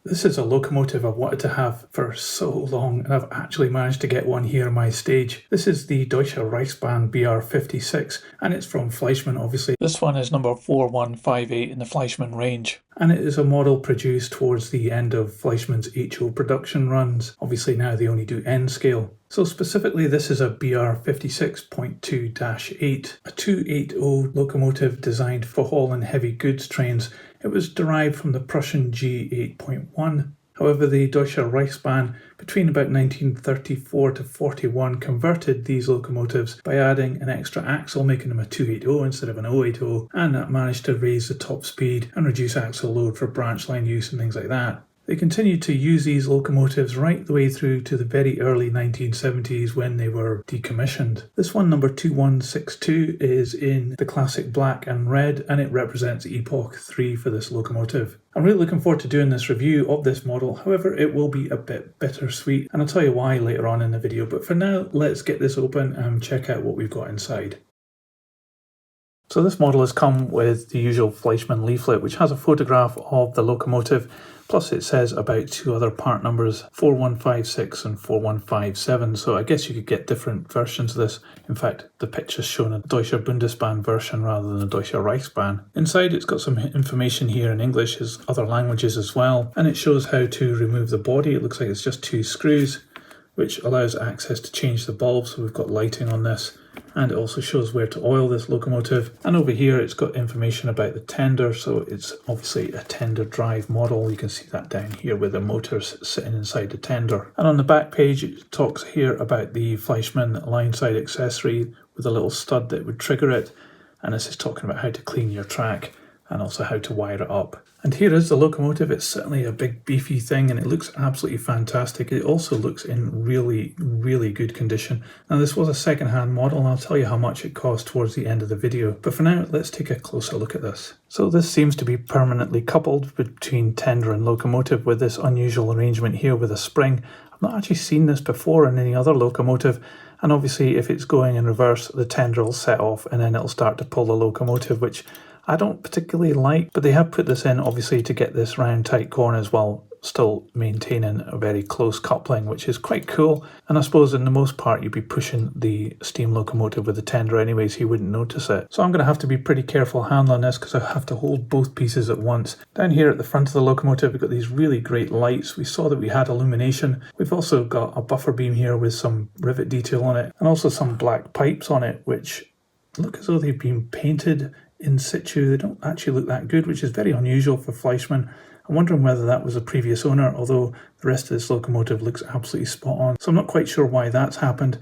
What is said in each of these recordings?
This is a locomotive I've wanted to have for so long, and I've actually managed to get one here on my stage. This is the Deutsche Reichsbahn BR56, and it's from Fleischmann, obviously. This one is number 4158 in the Fleischmann range. And it is a model produced towards the end of Fleischmann's HO production runs. Obviously now they only do N scale. So specifically this is a BR56.2-8, a 280 locomotive designed for hauling heavy goods trains. It was derived from the Prussian G8.1. However, the Deutsche Reichsbahn between about 1934 to 41 converted these locomotives by adding an extra axle, making them a 280 instead of an 080, and that managed to raise the top speed and reduce axle load for branch line use and things like that. They continued to use these locomotives right the way through to the very early 1970s when they were decommissioned. This one, number 2162, is in the classic black and red, and it represents Epoch 3 for this locomotive. I'm really looking forward to doing this review of this model, however it will be a bit bittersweet, and I'll tell you why later on in the video, but for now let's get this open and check out what we've got inside. So this model has come with the usual Fleischmann leaflet, which has a photograph of the locomotive, plus it says about two other part numbers, 4156 and 4157, so I guess you could get different versions of this. In fact, the picture's shown a Deutsche Bundesbahn version rather than a Deutsche Reichsbahn. Inside it's got some information here in English, as other languages as well, and it shows how to remove the body. It looks like it's just two screws, which allows access to change the bulb, so we've got lighting on this. And it also shows where to oil this locomotive. And over here it's got information about the tender, so it's obviously a tender drive model. You can see that down here with the motors sitting inside the tender. And on the back page it talks here about the Fleischmann line side accessory with a little stud that would trigger it. And this is talking about how to clean your track and also how to wire it up. And here is the locomotive. It's certainly a big beefy thing and it looks absolutely fantastic. It also looks in really good condition. Now this was a second-hand model and I'll tell you how much it cost towards the end of the video. But for now, let's take a closer look at this. So this seems to be permanently coupled between tender and locomotive with this unusual arrangement here with a spring. I've not actually seen this before in any other locomotive. And obviously if it's going in reverse, the tender will set off and then it'll start to pull the locomotive, which I don't particularly like, but they have put this in obviously to get this round tight corners while still maintaining a very close coupling, which is quite cool. And I suppose in the most part you'd be pushing the steam locomotive with the tender anyway, so you wouldn't notice it. So I'm going to have to be pretty careful handling this because I have to hold both pieces at once. Down here at the front of the locomotive we've got these really great lights. We saw that we had illumination. We've also got a buffer beam here with some rivet detail on it and also some black pipes on it, which look as though they've been painted in situ. They don't actually look that good, which is very unusual for Fleischmann. I'm wondering whether that was a previous owner, although the rest of this locomotive looks absolutely spot on. So I'm not quite sure why that's happened.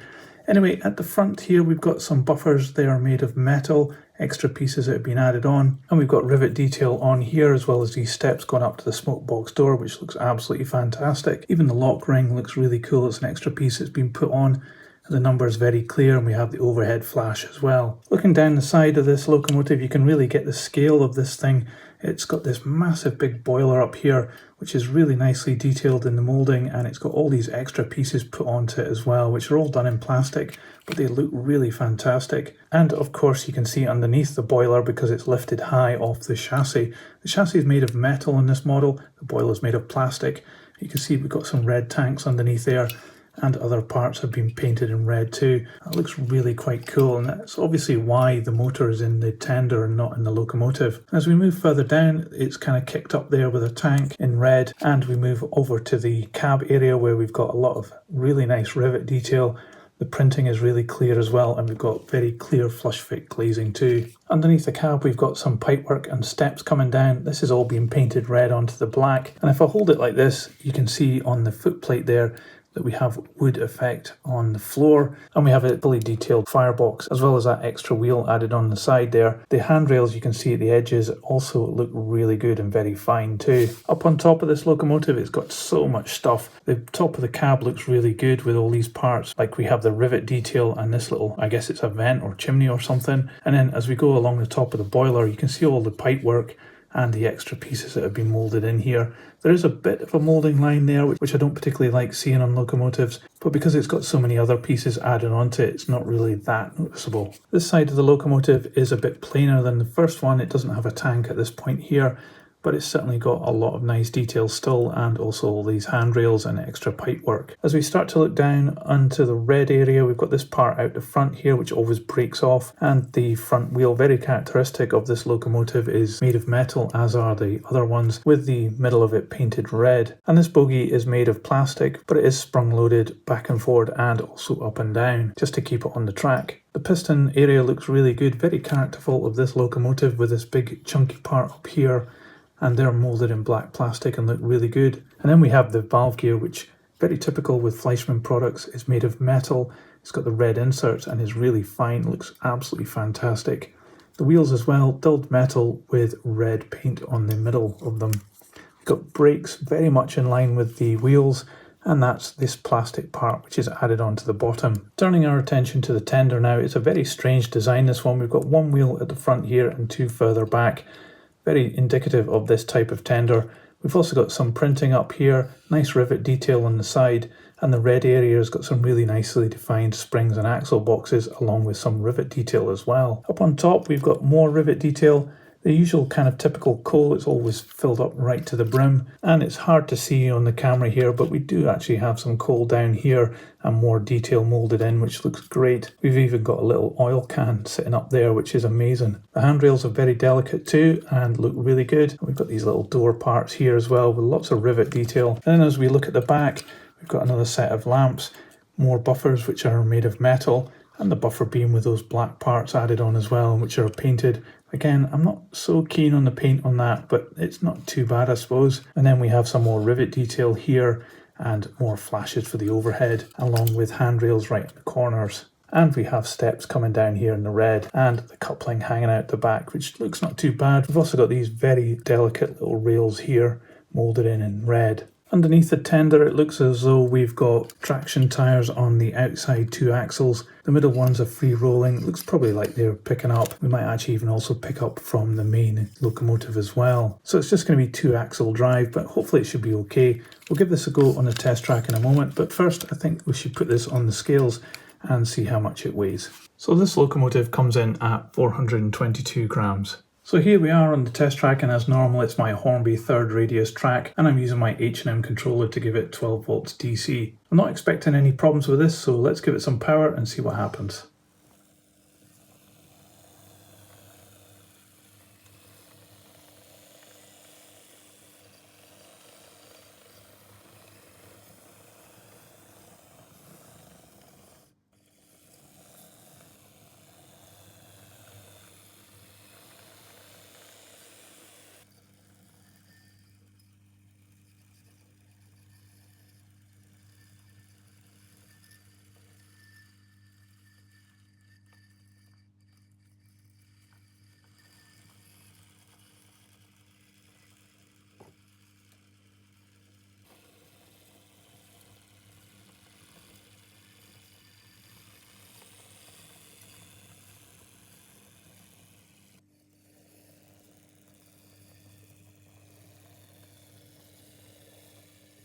Anyway, at the front here we've got some buffers. They are made of metal, extra pieces that have been added on. And we've got rivet detail on here as well as these steps going up to the smoke box door, which looks absolutely fantastic. Even the lock ring looks really cool. It's an extra piece that's been put on. The number is very clear and we have the overhead flash as well. Looking down the side of this locomotive you can really get the scale of this thing. It's got this massive big boiler up here which is really nicely detailed in the moulding, and it's got all these extra pieces put onto it as well, which are all done in plastic, but they look really fantastic. And of course you can see underneath the boiler because it's lifted high off the chassis. The chassis is made of metal in this model, the boiler is made of plastic. You can see we've got some red tanks underneath there, and other parts have been painted in red too. That looks really quite cool, and that's obviously why the motor is in the tender and not in the locomotive. As we move further down, it's kind of kicked up there with a tank in red, and we move over to the cab area where we've got a lot of really nice rivet detail. The printing is really clear as well, and we've got very clear flush fit glazing too. Underneath the cab we've got some pipework and steps coming down. This is all being painted red onto the black, and if I hold it like this you can see on the footplate there that we have wood effect on the floor, and we have a fully detailed firebox as well as that extra wheel added on the side there. The handrails you can see at the edges also look really good and very fine too. Up on top of this locomotive it's got so much stuff. The top of the cab looks really good with all these parts, like we have the rivet detail and this little, I guess it's a vent or chimney or something, and then as we go along the top of the boiler you can see all the pipe work and the extra pieces that have been moulded in here. There is a bit of a moulding line there, which I don't particularly like seeing on locomotives, but because it's got so many other pieces added onto it, it's not really that noticeable. This side of the locomotive is a bit plainer than the first one. It doesn't have a tank at this point here. but it's certainly got a lot of nice details still, and also all these handrails and extra pipework. As we start to look down onto the red area, we've got this part out the front here which always breaks off, and the front wheel, very characteristic of this locomotive, is made of metal, as are the other ones, with the middle of it painted red. And this bogie is made of plastic, but it is sprung loaded back and forward and also up and down just to keep it on the track. The piston area looks really good, very characterful of this locomotive, with this big chunky part up here, and they're moulded in black plastic and look really good. And then we have the valve gear, which, very typical with Fleischmann products, is made of metal. It's got the red inserts and is really fine, looks absolutely fantastic. The wheels as well, dulled metal with red paint on the middle of them. We've got brakes very much in line with the wheels, and that's this plastic part which is added onto the bottom. Turning our attention to the tender now, it's a very strange design, this one. We've got one wheel at the front here and two further back. Very indicative of this type of tender. We've also got some printing up here, nice rivet detail on the side, and the red area has got some really nicely defined springs and axle boxes, along with some rivet detail as well. Up on top we've got more rivet detail. The usual kind of typical coal, it's always filled up right to the brim, and it's hard to see on the camera here, but we do actually have some coal down here and more detail moulded in, which looks great. We've even got a little oil can sitting up there, which is amazing. The handrails are very delicate too and look really good. We've got these little door parts here as well with lots of rivet detail. And then as we look at the back, we've got another set of lamps, more buffers which are made of metal, and the buffer beam with those black parts added on as well, which are painted. Again, I'm not so keen on the paint on that, but it's not too bad, I suppose. And then we have some more rivet detail here and more flashes for the overhead, along with handrails right in the corners. And we have steps coming down here in the red, and the coupling hanging out the back, which looks not too bad. We've also got these very delicate little rails here moulded in red. Underneath the tender, it looks as though we've got traction tyres on the outside two axles. The middle ones are free rolling. It looks probably like they're picking up. We might actually even also pick up from the main locomotive as well. So it's just going to be two axle drive, but hopefully it should be okay. We'll give this a go on the test track in a moment, but first I think we should put this on the scales and see how much it weighs. So this locomotive comes in at 422 grams. So here we are on the test track, and as normal it's my Hornby third radius track, and I'm using my H&M controller to give it 12 volts DC. I'm not expecting any problems with this, so let's give it some power and see what happens.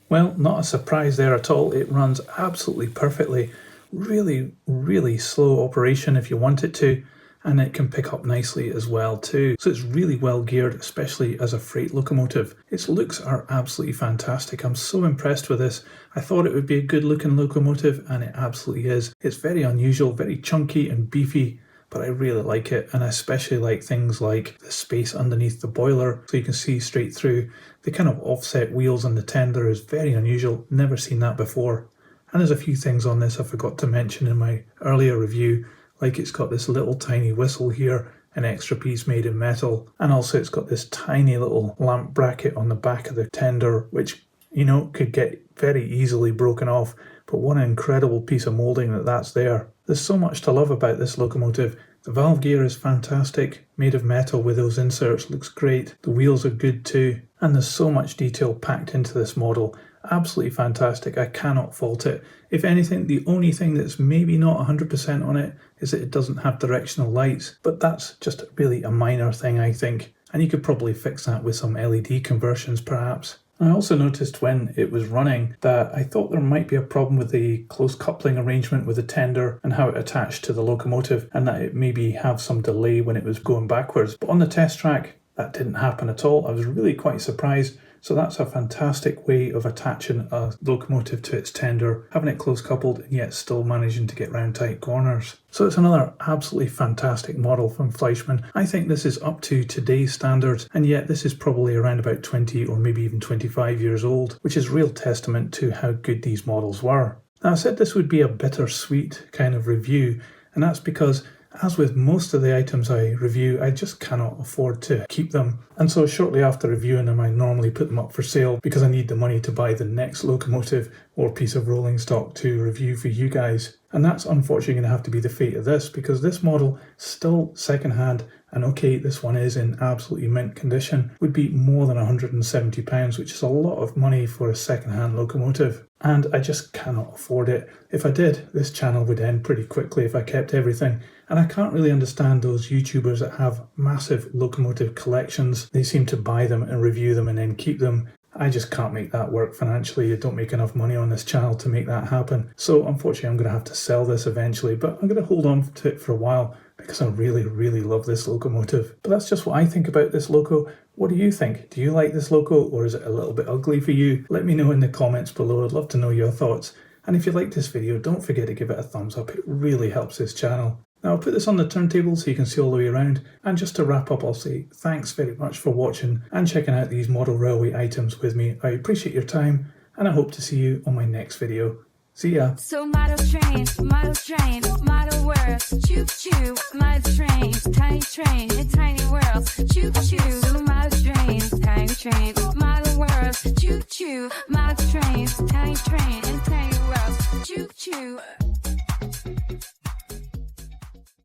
Well, not a surprise there at all. It runs absolutely perfectly. Really, really slow operation if you want it to, and it can pick up nicely as well too. So it's really well geared, especially as a freight locomotive. Its looks are absolutely fantastic. I'm so impressed with this. I thought it would be a good looking locomotive, and it absolutely is. It's very unusual, very chunky and beefy, but I really like it, and I especially like things like the space underneath the boiler so you can see straight through. The kind of offset wheels on the tender is very unusual, never seen that before. And there's a few things on this I forgot to mention in my earlier review, like it's got this little tiny whistle here, an extra piece made in metal, and also it's got this tiny little lamp bracket on the back of the tender, which, you know, could get very easily broken off, but what an incredible piece of moulding that's there. There's so much to love about this locomotive. The valve gear is fantastic, made of metal with those inserts, looks great. The wheels are good too, and there's so much detail packed into this model. Absolutely fantastic, I cannot fault it. If anything, the only thing that's maybe not 100% on it is that it doesn't have directional lights, but that's just really a minor thing, I think, and you could probably fix that with some LED conversions perhaps. I also noticed when it was running that I thought there might be a problem with the close coupling arrangement with the tender and how it attached to the locomotive, and that it maybe have some delay when it was going backwards. But on the test track, That didn't happen at all. I was really quite surprised. So that's a fantastic way of attaching a locomotive to its tender, having it close coupled and yet still managing to get round tight corners. So it's another absolutely fantastic model from Fleischmann. I think this is up to today's standards, and yet this is probably around about 20 or maybe even 25 years old, which is real testament to how good these models were. Now, I said this would be a bittersweet kind of review, and that's because as with most of the items I review, I just cannot afford to keep them. And so shortly after reviewing them, I normally put them up for sale because I need the money to buy the next locomotive or piece of rolling stock to review for you guys. And that's unfortunately going to have to be the fate of this, because this model, still second-hand, and okay, this one is in absolutely mint condition, would be more than £170, which is a lot of money for a second-hand locomotive. And I just cannot afford it. If I did, this channel would end pretty quickly if I kept everything. And I can't really understand those YouTubers that have massive locomotive collections. They seem to buy them and review them and then keep them. I just can't make that work financially. You don't make enough money on this channel to make that happen. So unfortunately, I'm going to have to sell this eventually, but I'm going to hold on to it for a while because I really, really love this locomotive. But that's just what I think about this loco. What do you think? Do you like this loco, or is it a little bit ugly for you? Let me know in the comments below. I'd love to know your thoughts. And if you like this video, don't forget to give it a thumbs up. It really helps this channel. Now, I'll put this on the turntable so you can see all the way around. And just to wrap up, I'll say thanks very much for watching and checking out these model railway items with me. I appreciate your time, and I hope to see you on my next video. See ya. So model trains, model words, choo choo, model trains, tiny train, in tiny worlds, choo choo.